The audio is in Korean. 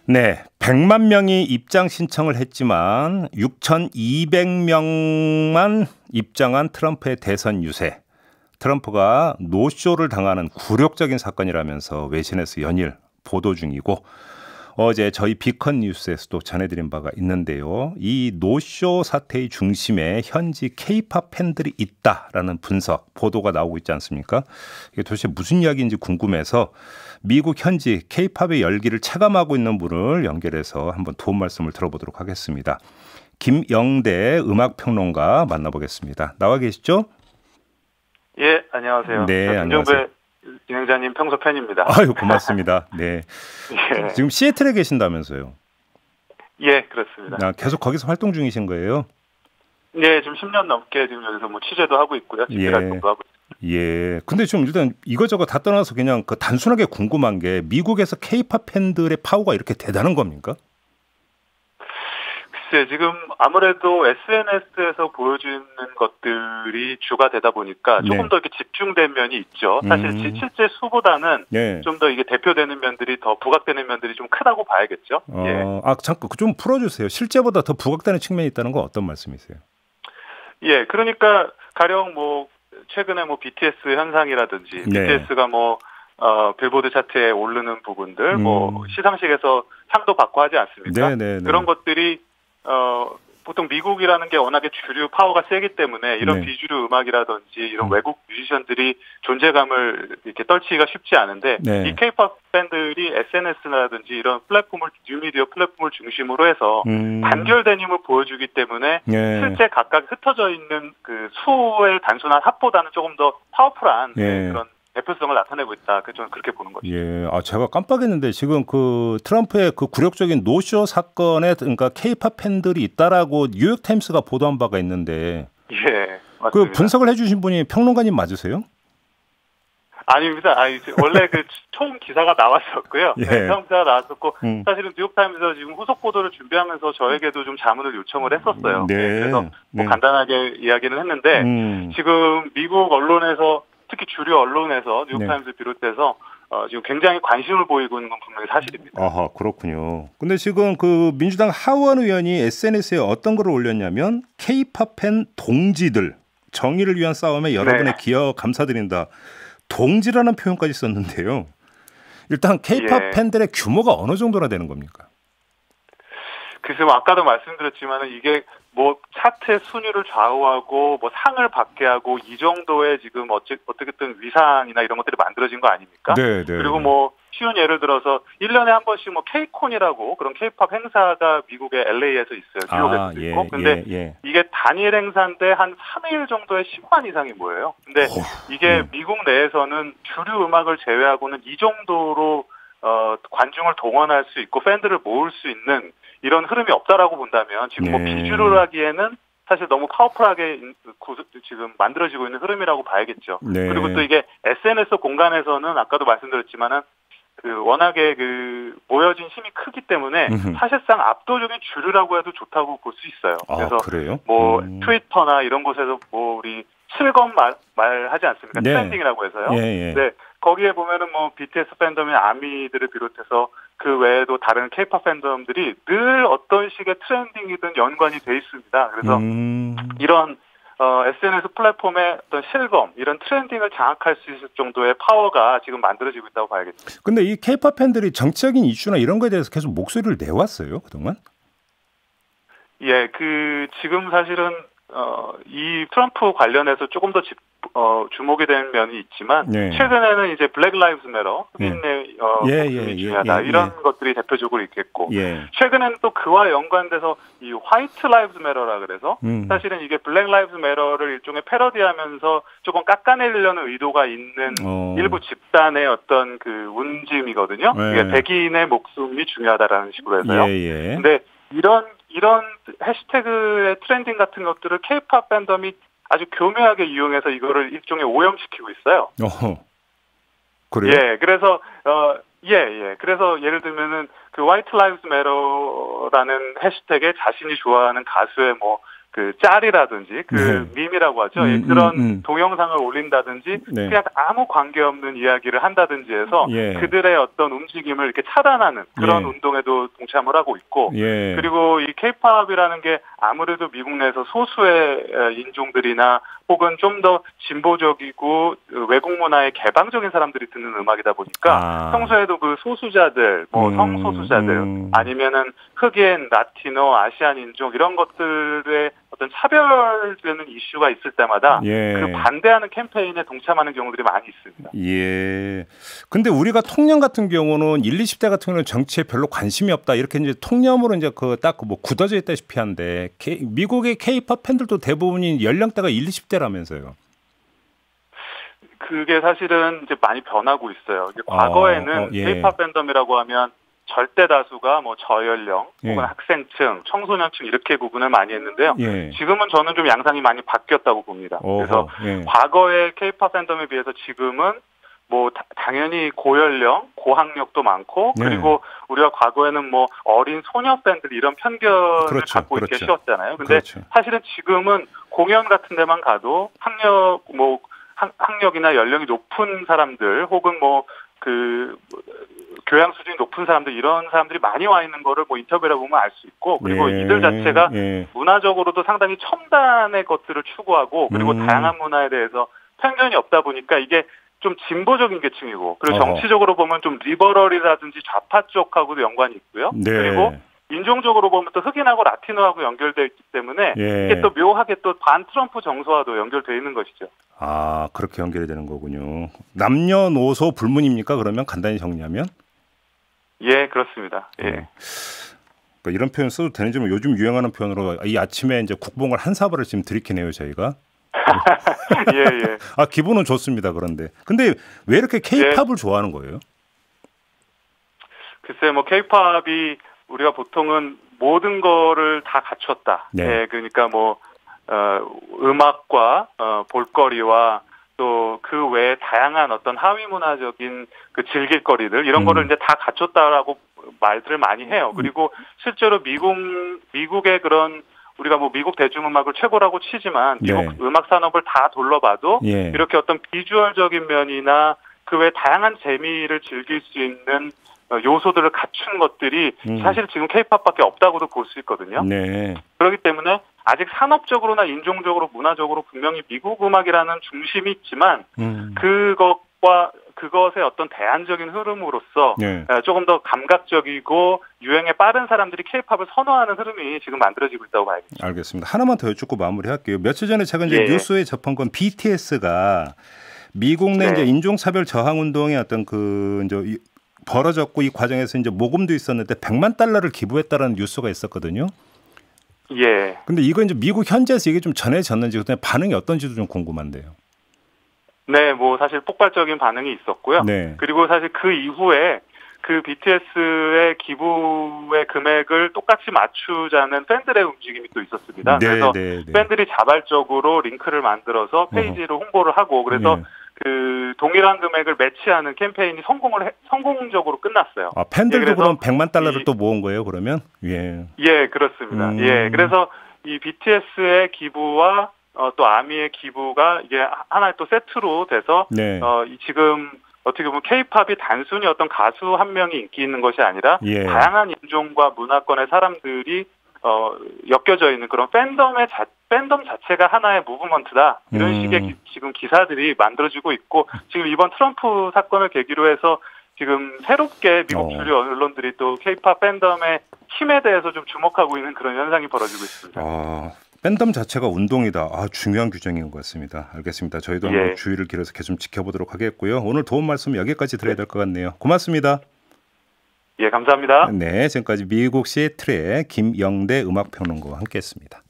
네, 100만 명이 입장 신청을 했지만 6,200명만 입장한 트럼프의 대선 유세. 트럼프가 노쇼를 당하는 굴욕적인 사건이라면서 외신에서 연일 보도 중이고 어제 저희 비컨 뉴스에서도 전해드린 바가 있는데요. 이 노쇼 사태의 중심에 현지 케이팝 팬들이 있다라는 분석, 보도가 나오고 있지 않습니까? 이게 도대체 무슨 이야기인지 궁금해서 미국 현지 케이팝의 열기를 체감하고 있는 분을 연결해서 한번 도움 말씀을 들어보도록 하겠습니다. 김영대 음악평론가 만나보겠습니다. 나와 계시죠? 예, 안녕하세요. 네, 안녕하세요. 진행자님 평소 팬입니다. 아유, 고맙습니다. 네. 예. 지금 시애틀에 계신다면서요? 예, 그렇습니다. 계속 거기서 활동 중이신 거예요? 예, 지금 10년 넘게 지금 여기서 뭐 취재도 하고 있고요. 집회 활동도 하고 있습니다. 예. 근데 좀 일단 이거저거 다 떠나서 그냥 그 단순하게 궁금한 게 미국에서 케이팝 팬들의 파워가 이렇게 대단한 겁니까? 글쎄, 지금 아무래도 SNS에서 보여주는 것들이 주가 되다 보니까 조금 더 이렇게 집중된 면이 있죠. 사실 실제 수보다는 좀 더 이게 대표되는 면들이 더 부각되는 면들이 좀 크다고 봐야겠죠. 예. 잠깐 좀 풀어주세요. 실제보다 더 부각되는 측면이 있다는 건 어떤 말씀이세요? 예, 그러니까 가령 뭐 최근에 뭐 BTS 현상이라든지 BTS가 뭐 빌보드 차트에 오르는 부분들, 뭐 시상식에서 상도 받고 하지 않습니까? 그런 것들이 보통 미국이라는 게 워낙에 주류 파워가 세기 때문에 이런 비주류 음악이라든지 이런 외국 뮤지션들이 존재감을 이렇게 떨치기가 쉽지 않은데 이 케이팝 팬들이 SNS라든지 이런 플랫폼을 뉴미디어 플랫폼을 중심으로 해서 단결된 힘을 보여주기 때문에 실제 각각 흩어져 있는 그 수의 단순한 합보다는 조금 더 파워풀한 그런 대표성을 나타내고 있다. 저는 그렇게 보는 거죠. 예, 제가 깜빡했는데 지금 그 트럼프의 그 굴욕적인 노쇼 사건에 그러니까 케이팝 팬들이 있다라고 뉴욕 타임스가 보도한 바가 있는데, 예, 맞습니다. 그 분석을 해주신 분이 평론가님 맞으세요? 아닙니다. 원래 그 처음 기사가 나왔었고요. 처음 기사가 나왔었고 사실은 뉴욕 타임스에서 지금 후속 보도를 준비하면서 저에게도 좀 자문을 요청을 했었어요. 그래서 뭐 간단하게 이야기는 했는데 지금 미국 언론에서 특히 주류 언론에서 뉴욕타임스 비롯해서 지금 굉장히 관심을 보이고 있는 건 분명히 사실입니다. 아하, 그렇군요. 근데 지금 그 민주당 하원 의원이 SNS에 어떤 글을 올렸냐면 K-팝 팬 동지들 정의를 위한 싸움에 여러분의 기여 감사드린다. 동지라는 표현까지 썼는데요. 일단 K-팝 팬들의 규모가 어느 정도나 되는 겁니까? 글쎄요, 아까도 말씀드렸지만 이게 뭐 차트의 순위를 좌우하고 뭐 상을 받게 하고 이 정도의 지금 어떻게든 위상이나 이런 것들이 만들어진 거 아닙니까? 그리고 뭐 쉬운 예를 들어서 1년에 한 번씩 뭐 K콘이라고 그런 K-팝 행사가 미국의 LA에서 있어요. 뉴욕에서도 있고. 근데 이게 단일 행사인데 한 3일 정도의 10만 이상이 모여요. 근데 이게 미국 내에서는 주류 음악을 제외하고는 이 정도로 관중을 동원할 수 있고 팬들을 모을 수 있는 이런 흐름이 없다라고 본다면 지금 뭐 비주류를 하기에는 사실 너무 파워풀하게 지금 만들어지고 있는 흐름이라고 봐야겠죠. 그리고 또 이게 SNS 공간에서는 아까도 말씀드렸지만은 그 워낙에 그 모여진 힘이 크기 때문에 사실상 압도적인 주류라고 해도 좋다고 볼 수 있어요. 그래서 그래요? 뭐 트위터나 이런 곳에서 뭐 우리 실검 말하지 않습니까? 트렌딩이라고 해서요. 네. 거기에 보면은 뭐 BTS 팬덤의 아미들을 비롯해서 그 외에도 다른 K-팝 팬덤들이 늘 어떤 식의 트렌딩이든 연관이 돼 있습니다. 그래서 이런 SNS 플랫폼의 어떤 실검, 이런 트렌딩을 장악할 수 있을 정도의 파워가 지금 만들어지고 있다고 봐야겠죠. 근데 이 K-팝 팬들이 정치적인 이슈나 이런 거에 대해서 계속 목소리를 내왔어요, 그동안? 예, 지금 사실은 이 트럼프 관련해서 조금 더 주목이 된 면이 있지만 최근에는 이제 블랙 라이브즈 매터 흑인의 목숨이 중요하다 이런 것들이 대표적으로 있겠고 최근에는 또 그와 연관돼서 이 화이트 라이브즈 매터라 그래서 사실은 이게 블랙 라이브즈 매터를 일종의 패러디하면서 조금 깎아내리려는 의도가 있는 일부 집단의 어떤 그 운짐이거든요. 이게 백인의 목숨이 중요하다라는 식으로 해서요. 근데 이런 해시태그의 트렌딩 같은 것들을 K-팝 팬덤이 아주 교묘하게 이용해서 이거를 일종의 오염시키고 있어요. 그래요? 예, 그래서 그래서 예를 들면은 그 화이트 라이브즈 매터라는 해시태그에 자신이 좋아하는 가수의 뭐 그 짤이라든지 밈이라고 하죠. 그런 동영상을 올린다든지 그냥 아무 관계없는 이야기를 한다든지 해서 그들의 어떤 움직임을 이렇게 차단하는 그런 운동에도 동참을 하고 있고 예. 그리고 이 케이팝이라는 게 아무래도 미국 내에서 소수의 인종들이나 혹은 좀 더 진보적이고 외국 문화에 개방적인 사람들이 듣는 음악이다 보니까 평소에도 그 소수자들, 뭐 성소수자들 아니면은 흑인, 라티노, 아시안 인종 이런 것들의 어떤 차별되는 이슈가 있을 때마다 예. 그 반대하는 캠페인에 동참하는 경우들이 많이 있습니다. 예. 근데 우리가 통념 같은 경우는 1, 20대 같은 경우는 정치에 별로 관심이 없다. 이렇게 이제 통념으로 이제 그 딱 뭐 굳어져 있다시피 한데 미국의 K-팝 팬들도 대부분이 연령대가 1, 20대라면서요. 그게 사실은 이제 많이 변하고 있어요. 과거에는 예. K-팝 팬덤이라고 하면 절대 다수가 뭐 저연령 혹은 예. 학생층, 청소년층 이렇게 구분을 많이 했는데요. 예. 지금은 저는 좀 양상이 많이 바뀌었다고 봅니다. 그래서 예. 과거의 K-팝 팬덤에 비해서 지금은 뭐 당연히 고연령, 고학력도 많고 네. 그리고 우리가 과거에는 뭐 어린 소녀 팬들 이런 편견을 그렇죠, 갖고 있기 그렇죠. 쉬웠잖아요. 근데 그렇죠. 사실은 지금은 공연 같은 데만 가도 학력이나 연령이 높은 사람들 혹은 뭐 그 교양 수준이 높은 사람들 이런 사람들이 많이 와 있는 거를 뭐 인터뷰를 보면 알 수 있고 그리고 예. 이들 자체가 예. 문화적으로도 상당히 첨단의 것들을 추구하고 그리고 다양한 문화에 대해서 편견이 없다 보니까 이게 좀 진보적인 계층이고 그리고 정치적으로 보면 좀 리버럴이라든지 좌파 쪽하고도 연관이 있고요. 네. 그리고 인종적으로 보면 또 흑인하고 라티노하고 연결되어 있기 때문에 예. 이게 또 묘하게 또 반 트럼프 정서와도 연결되어 있는 것이죠. 아, 그렇게 연결이 되는 거군요. 남녀노소 불문입니까? 그러면 간단히 정리하면? 예, 그렇습니다. 예. 그러니까 이런 표현 써도 되는지 요즘 유행하는 표현으로 이 아침에 이제 국뽕을 한 사발을 지금 들이키네요, 저희가. 예, 예. 아, 기분은 좋습니다. 그런데. 근데 왜 이렇게 K-팝을 좋아하는 거예요? 글쎄 뭐 K-팝이 우리가 보통은 모든 거를 다 갖췄다. 네. 예, 그러니까 뭐 음악과 볼거리와 또 그 외에 다양한 어떤 하위 문화적인 그 즐길거리들 이런 거를 이제 다 갖췄다라고 말들을 많이 해요. 그리고 실제로 미국의 그런 우리가 뭐 미국 대중음악을 최고라고 치지만 미국 네. 음악 산업을 다 둘러봐도 예. 이렇게 어떤 비주얼적인 면이나 그 외 다양한 재미를 즐길 수 있는 요소들을 갖춘 것들이 사실 지금 K-팝밖에 없다고도 볼 수 있거든요. 네. 그렇기 때문에 아직 산업적으로나 인종적으로 문화적으로 분명히 미국 음악이라는 중심이 있지만 그것의 어떤 대안적인 흐름으로서 네. 조금 더 감각적이고 유행에 빠른 사람들이 K-팝을 선호하는 흐름이 지금 만들어지고 있다고 봐야겠죠. 알겠습니다. 하나만 더 여쭙고 마무리할게요. 며칠 전에 제가 이제 예. 뉴스에 접한 건 BTS가 미국 내 네. 이제 인종차별 저항 운동의 어떤 그 이제 벌어졌고 이 과정에서 이제 모금도 있었는데 100만 달러를 기부했다라는 뉴스가 있었거든요. 예. 근데 이거 이제 미국 현지에서 이게 좀 전해졌는지 그다음에 반응이 어떤지도 좀 궁금한데요. 네, 뭐 사실 폭발적인 반응이 있었고요. 네. 그리고 사실 그 이후에 그 BTS의 기부의 금액을 똑같이 맞추자는 팬들의 움직임이 또 있었습니다. 네, 그래서 네, 네. 팬들이 자발적으로 링크를 만들어서 페이지로 홍보를 하고 그래서 네. 그 동일한 금액을 매치하는 캠페인이 성공적으로 끝났어요. 아, 팬들도 예, 그럼 100만 달러를 또 모은 거예요, 그러면? 예. 예, 그렇습니다. 예, 그래서 이 BTS의 기부와 또 아미의 기부가 이게 하나의 또 세트로 돼서 네. 지금 어떻게 보면 K-팝이 단순히 어떤 가수 한 명이 인기 있는 것이 아니라 예. 다양한 인종과 문화권의 사람들이 엮여져 있는 그런 팬덤 자체가 하나의 무브먼트다. 이런 식의 지금 기사들이 만들어지고 있고 지금 이번 트럼프 사건을 계기로 해서 지금 새롭게 미국 주류 언론들이 또 K-팝 팬덤의 힘에 대해서 좀 주목하고 있는 그런 현상이 벌어지고 있습니다. 팬덤 자체가 운동이다. 중요한 규정인 것 같습니다. 알겠습니다. 저희도 한번 주의를 기울여서 계속 지켜보도록 하겠고요. 오늘 도움 말씀 여기까지 드려야 될 것 같네요. 고맙습니다. 예, 감사합니다. 네, 지금까지 미국 시애틀의 김영대 음악평론가와 함께했습니다.